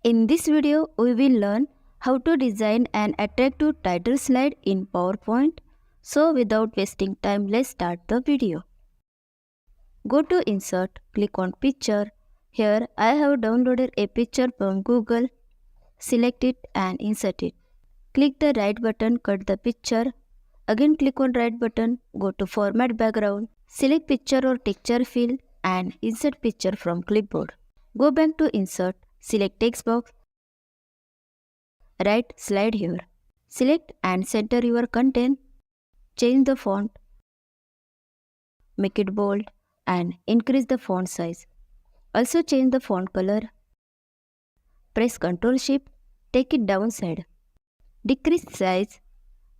In this video, we will learn how to design an attractive title slide in PowerPoint. So without wasting time, let's start the video. Go to Insert, click on Picture. Here I have downloaded a picture from Google. Select it and insert it. Click the right button, cut the picture. Again click on right button, go to Format Background. Select Picture or Texture field and insert picture from clipboard. Go back to Insert, select text box. Write slide here. Select and center your content. Change the font. Make it bold and increase the font size. Also change the font color. Press Ctrl Shift, take it downside. Decrease size.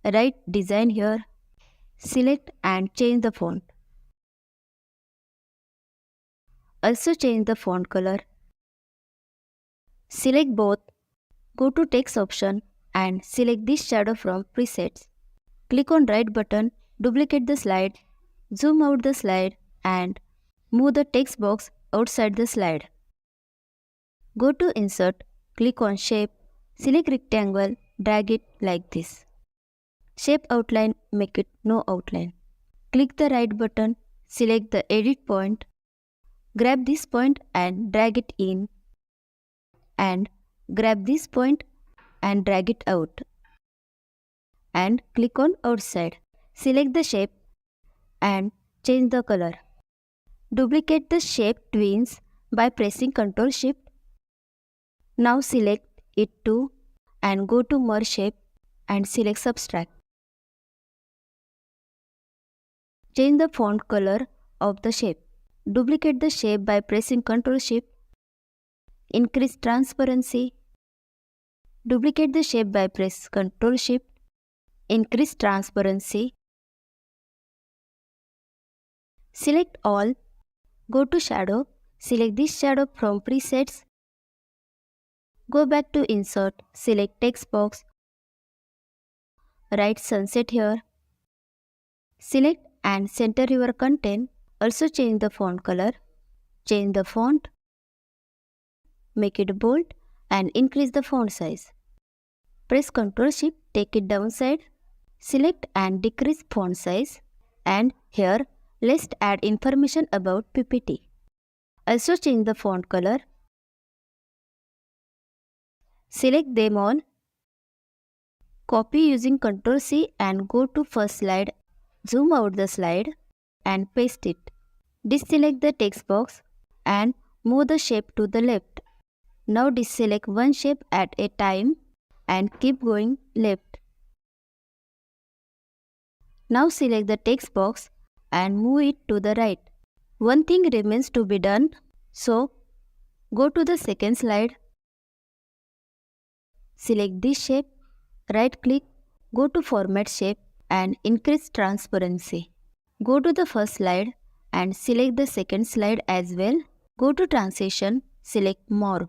Write design here. Select and change the font. Also change the font color. Select both. Go to text option and select this shadow from presets. Click on right button, duplicate the slide, zoom out the slide and move the text box outside the slide. Go to Insert, click on Shape, select rectangle, drag it like this. Shape outline, make it no outline. Click the right button, select the edit point, grab this point and drag it in, and grab this point and drag it out. And click on outside. Select the shape and change the color. Duplicate the shape twins by pressing Ctrl Shift. Now select it too and go to Merge Shape and select Subtract. Change the font color of the shape. Duplicate the shape by pressing Ctrl Shift. Increase transparency. Duplicate the shape by press Ctrl Shift. Increase transparency. Select all. Go to Shadow. Select this shadow from presets. Go back to Insert. Select text box. Write sunset here. Select and center your content. Also change the font color. Change the font. Make it bold and increase the font size. Press Ctrl Shift, take it downside. Select and decrease font size. And here, let's add information about PPT. Also change the font color. Select them all. Copy using Ctrl C and go to first slide. Zoom out the slide and paste it. Deselect the text box and move the shape to the left. Now deselect one shape at a time and keep going left. Now select the text box and move it to the right. One thing remains to be done, so go to the second slide. Select this shape, right click, go to Format Shape and increase transparency. Go to the first slide and select the second slide as well. Go to Transition, select Morph.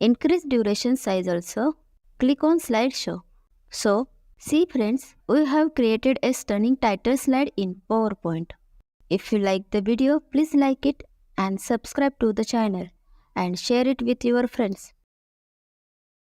Increase duration size also. Click on Slideshow. So, see friends, we have created a stunning title slide in PowerPoint. If you like the video, please like it and subscribe to the channel and share it with your friends.